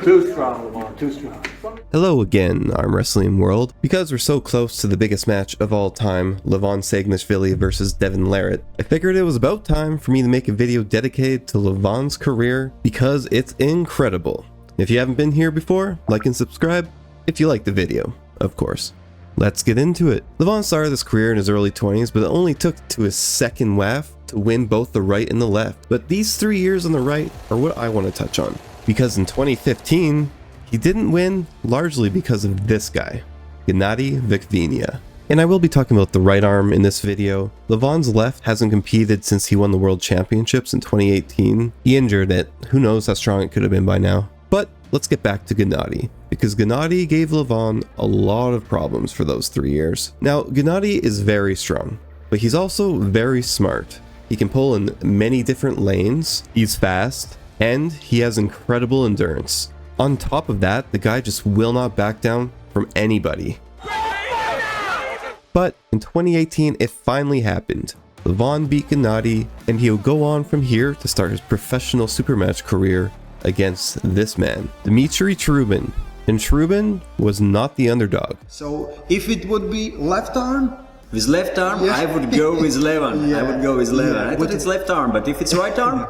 Too strong, Levan, too strong. Hello again, Arm Wrestling World. Because we're so close to the biggest match of all time, Levan Saginashvili versus Devon Larratt, I figured it was about time for me to make a video dedicated to Levan's career because it's incredible. If you haven't been here before, like and subscribe if you like the video, of course. Let's get into it. Levan started his career in his early 20s, but it only took to his second WAF to win both the right and the left. But these 3 years on the right are what I want to touch on. Because in 2015, he didn't win largely because of this guy, Gennady Vikvinia. And I will be talking about the right arm in this video. Levan's left hasn't competed since he won the World Championships in 2018. He injured it. Who knows how strong it could have been by now. But let's get back to Gennady, because Gennady gave Levan a lot of problems for those 3 years. Now, Gennady is very strong, but he's also very smart. He can pull in many different lanes, he's fast, and he has incredible endurance. On top of that, the guy just will not back down from anybody. But in 2018, it finally happened. Levan beat Gennady, and he'll go on from here to start his professional supermatch career against this man, Dmitry Trubin. And Trubin was not the underdog. So if it would be left arm? With left arm, Yeah. I would go with Levan. Yeah. I would go with Levan. Yeah. I thought it's left arm, but if it's right arm,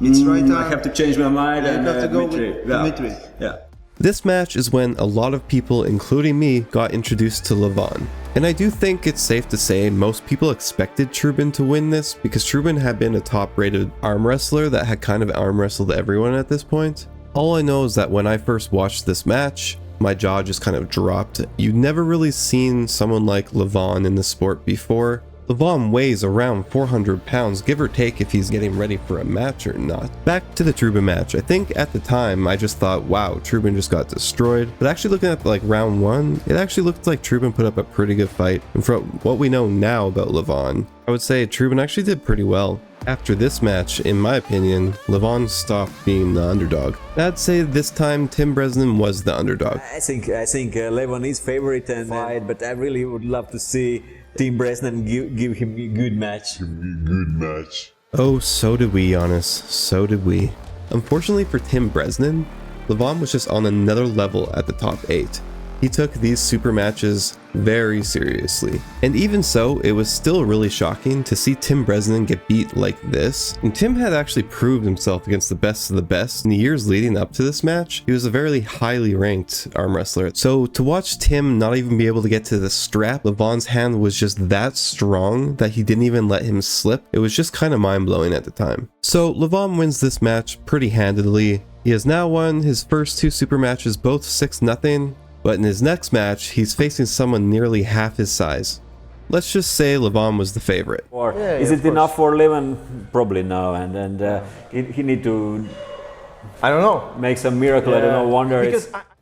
It's right arm. I have to change my mind and have to go Dmitry. with Yeah. Dmitry. Yeah. This match is when a lot of people, including me, got introduced to Levan. And I do think it's safe to say most people expected Trubin to win this because Trubin had been a top-rated arm wrestler that had kind of arm wrestled everyone at this point. All I know is that when I first watched this match, my jaw just kind of dropped. You'd never really seen someone like Levan in the sport before. Levan weighs around 400 pounds, give or take if he's getting ready for a match or not. Back to the Trubin match. I think at the time I just thought, wow, Trubin just got destroyed. But actually looking at like round one, it actually looked like Trubin put up a pretty good fight. And from what we know now about Levan, I would say Trubin actually did pretty well. After this match, in my opinion, Levan stopped being the underdog. I'd say this time Tim Bresnan was the underdog. I think Levan is favorite and fight, but I really would love to see Tim Bresnan give him a good match. Oh, so did we, Giannis. So did we. Unfortunately for Tim Bresnan, Levan was just on another level at the top 8. He took these super matches very seriously. And even so, it was still really shocking to see Tim Bresnan get beat like this. And Tim had actually proved himself against the best of the best in the years leading up to this match. He was a very highly ranked arm wrestler. So to watch Tim not even be able to get to the strap, Levan's hand was just that strong that he didn't even let him slip. It was just kind of mind-blowing at the time. So Levan wins this match pretty handedly. He has now won his first 2 super matches, both 6-0. But in his next match, he's facing someone nearly half his size. Let's just say Levan was the favorite. Or is it enough for Levan? Probably no, and he need to. I don't know. Make some miracle. I don't know. Wonder.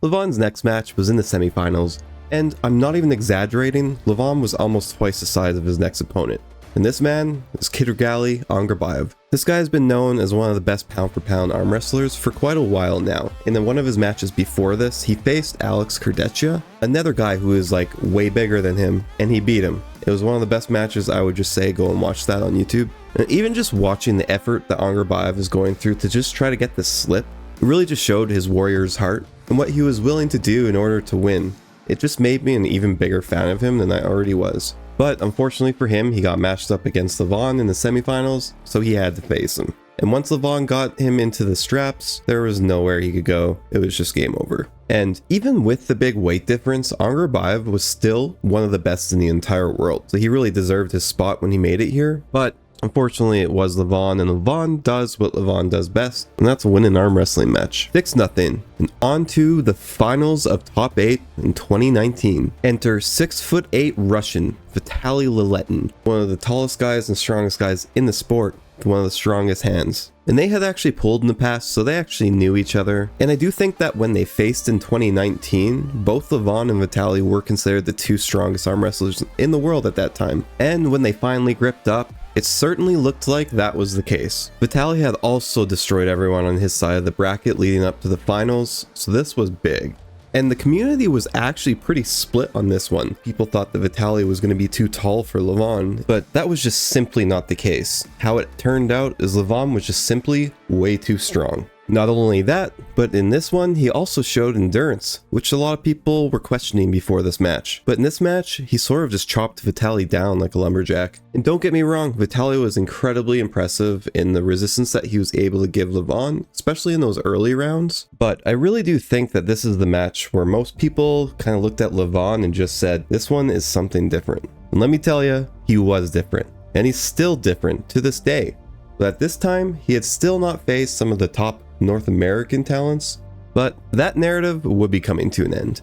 Levan's next match was in the semifinals, and I'm not even exaggerating. Levan was almost twice the size of his next opponent. And this man is Kiturgali Angarbayev. This guy has been known as one of the best pound-for-pound arm wrestlers for quite a while now. And in one of his matches before this, he faced Alex Kurdechia, another guy who is like way bigger than him, and he beat him. It was one of the best matches. I would just say go and watch that on YouTube. And even just watching the effort that Angarbayev is going through to just try to get the slip, it really just showed his warrior's heart and what he was willing to do in order to win. It just made me an even bigger fan of him than I already was. But unfortunately for him, he got matched up against Levan in the semifinals, so he had to face him. And once Levan got him into the straps, there was nowhere he could go. It was just game over. And even with the big weight difference, Angarbayev was still one of the best in the entire world. So he really deserved his spot when he made it here. But unfortunately, it was Levan, and Levan does what Levan does best, and that's win an arm wrestling match. 6-0, and on to the finals of top 8 in 2019. Enter 6'8" Russian Vitaly Larratt, one of the tallest guys and strongest guys in the sport, with one of the strongest hands. And they had actually pulled in the past, so they actually knew each other. And I do think that when they faced in 2019, both Levan and Vitaly were considered the 2 strongest arm wrestlers in the world at that time. And when they finally gripped up, it certainly looked like that was the case. Vitaly had also destroyed everyone on his side of the bracket leading up to the finals, so this was big. And the community was actually pretty split on this one. People thought that Vitaly was going to be too tall for Levan, but that was just simply not the case. How it turned out is Levan was just simply way too strong. Not only that, but in this one, he also showed endurance, which a lot of people were questioning before this match. But in this match, he sort of just chopped Vitaly down like a lumberjack. And don't get me wrong, Vitaly was incredibly impressive in the resistance that he was able to give Levan, especially in those early rounds. But I really do think that this is the match where most people kind of looked at Levan and just said, this one is something different. And let me tell you, he was different. And he's still different to this day. But at this time, he had still not faced some of the top North American talents, but that narrative would be coming to an end.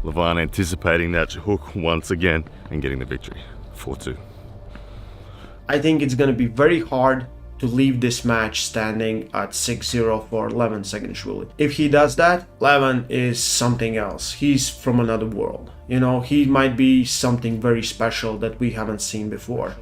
Levan anticipating that hook once again and getting the victory, 4-2. I think it's going to be very hard to leave this match standing at 6-0 for Levan Saginashvili. If he does that, Levan is something else. He's from another world. You know, he might be something very special that we haven't seen before.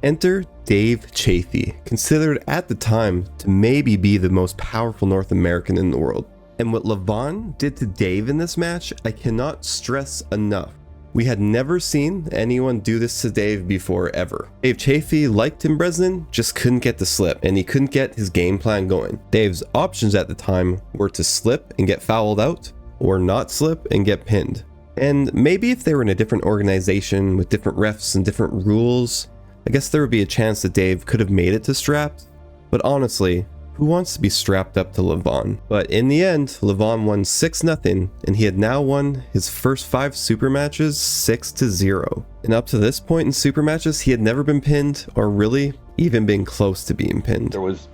Enter Dave Chafee, considered at the time to maybe be the most powerful North American in the world. And what Levan did to Dave in this match, I cannot stress enough. We had never seen anyone do this to Dave before ever. Dave Chafee, like Tim Bresnan, just couldn't get the slip, and he couldn't get his game plan going. Dave's options at the time were to slip and get fouled out, or not slip and get pinned. And maybe if they were in a different organization with different refs and different rules, I guess there would be a chance that Dave could have made it to strapped, but honestly, who wants to be strapped up to Levan? But in the end, Levan won 6-0, and he had now won his first 5 super matches 6-0. And up to this point in super matches, he had never been pinned, or really even been close to being pinned. There was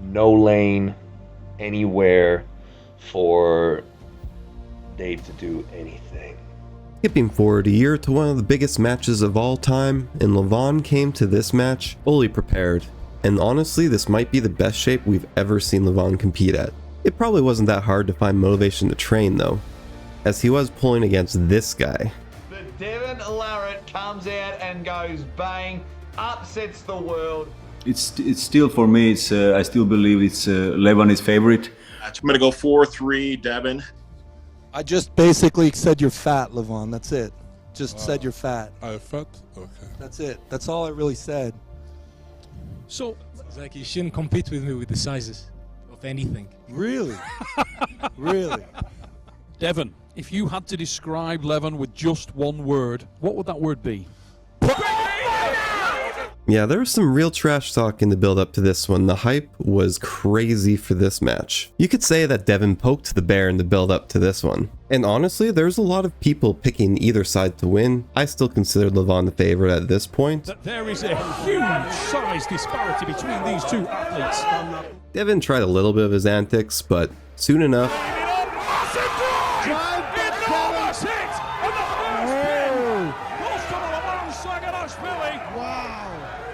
no lane anywhere for Dave to do anything. Skipping forward a year to one of the biggest matches of all time, and Levan came to this match fully prepared. And honestly, this might be the best shape we've ever seen Levan compete at. It probably wasn't that hard to find motivation to train though, as he was pulling against this guy. But Devon Larratt comes out and goes bang, upsets the world. It's still for me. I still believe it's Levan is favorite. I'm gonna go 4-3 Devon. I just basically said you're fat, Levan. That's it. Just said you're fat. I'm fat? Okay. That's it. That's all I really said. So, it's like you shouldn't compete with me with the sizes of anything. Really? Really? Devon, if you had to describe Levan with just one word, what would that word be? Yeah, there was some real trash talk in the build up to this one. The hype was crazy for this match. You could say that Devon poked the bear in the build up to this one. And honestly, there's a lot of people picking either side to win. I still consider Levan the favorite at this point. There is a huge size disparity between these two athletes. Devon tried a little bit of his antics, but soon enough,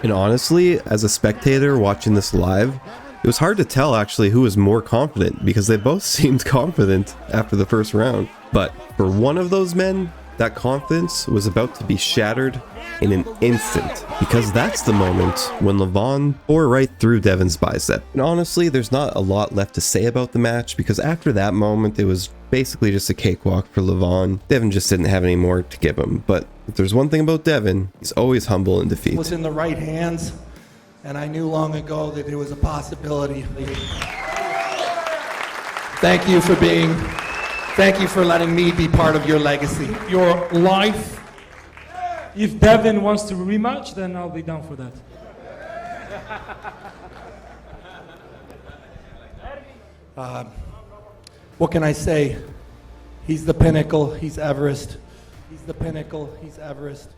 and honestly, as a spectator watching this live, it was hard to tell actually who was more confident because they both seemed confident after the first round. But for one of those men, that confidence was about to be shattered in an instant, because that's the moment when Levan tore right through Devon's bicep. And honestly, there's not a lot left to say about the match, because after that moment, it was basically just a cakewalk for Levan. Devon just didn't have any more to give him. But if there's one thing about Devon, he's always humble in defeat. It was in the right hands, and I knew long ago that there was a possibility. Thank you for letting me be part of your legacy. Your life. If Devon wants to rematch, then I'll be down for that. What can I say? He's the Pinnacle, he's Everest. He's the Pinnacle, he's Everest.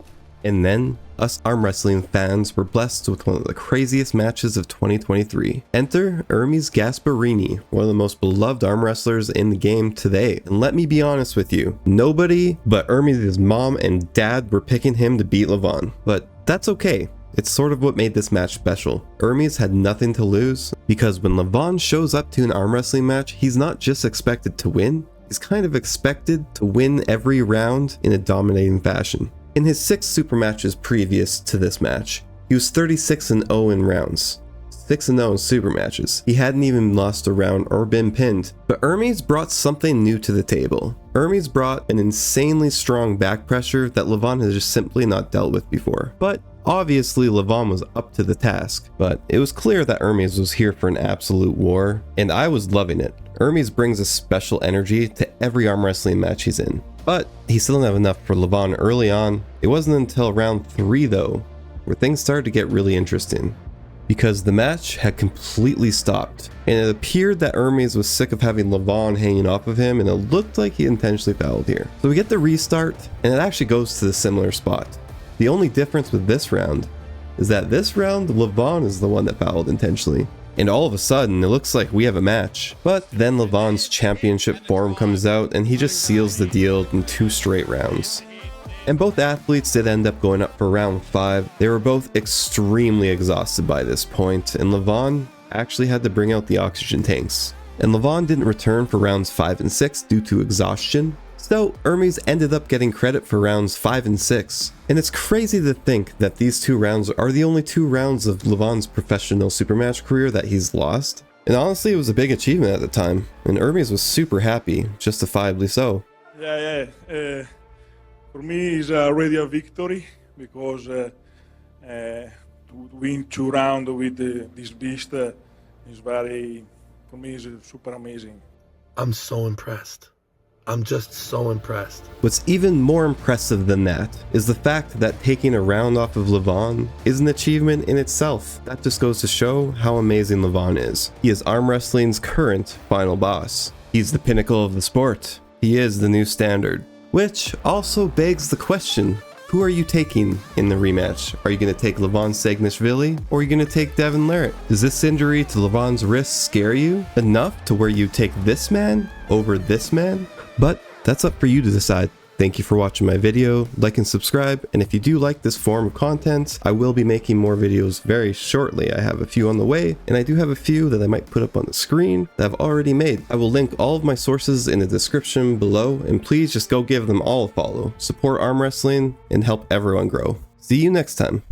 And then, us arm wrestling fans were blessed with one of the craziest matches of 2023. Enter Hermes Gasparini, one of the most beloved arm wrestlers in the game today. And let me be honest with you, nobody but Hermes' mom and dad were picking him to beat Levan. But that's okay. It's sort of what made this match special. Hermes had nothing to lose, because when Levan shows up to an arm wrestling match, he's not just expected to win, he's kind of expected to win every round in a dominating fashion. In his 6 super matches previous to this match, he was 36-0 in rounds, 6-0 in super matches. He hadn't even lost a round or been pinned. But Hermes brought something new to the table. Hermes brought an insanely strong back pressure that Levan has just simply not dealt with before. But Obviously, Levan was up to the task, but it was clear that Hermes was here for an absolute war, and I was loving it. Hermes brings a special energy to every arm wrestling match he's in. But he still didn't have enough for Levan early on. It wasn't until round 3 though, where things started to get really interesting. Because the match had completely stopped, and it appeared that Hermes was sick of having Levan hanging off of him, and it looked like he intentionally fouled here. So we get the restart, and it actually goes to the similar spot. The only difference with this round is that this round, Levan is the one that fouled intentionally. And all of a sudden, it looks like we have a match. But then Levan's championship form comes out, and he just seals the deal in 2 straight rounds. And both athletes did end up going up for round 5. They were both extremely exhausted by this point, and Levan actually had to bring out the oxygen tanks. And Levan didn't return for rounds 5 and 6 due to exhaustion. So Hermes ended up getting credit for rounds 5 and 6. And it's crazy to think that these 2 rounds are the only 2 rounds of Levan's professional supermatch career that he's lost. And honestly, it was a big achievement at the time, and Hermes was super happy, justifiably so. For me, it's already a victory because to win 2 rounds with this beast is very, for me, is super amazing. I'm so impressed. I'm just so impressed. What's even more impressive than that is the fact that taking a round off of Levan is an achievement in itself. That just goes to show how amazing Levan is. He is arm wrestling's current final boss. He's the pinnacle of the sport. He is the new standard. Which also begs the question, who are you taking in the rematch? Are you going to take Levan Saginashvili, or are you going to take Devon Larratt? Does this injury to Levan's wrist scare you enough to where you take this man over this man? But that's up for you to decide. Thank you for watching my video, like and subscribe, and if you do like this form of content, I will be making more videos very shortly. I have a few on the way, and I do have a few that I might put up on the screen that I've already made. I will link all of my sources in the description below, and please just go give them all a follow. Support arm wrestling and help everyone grow. See you next time.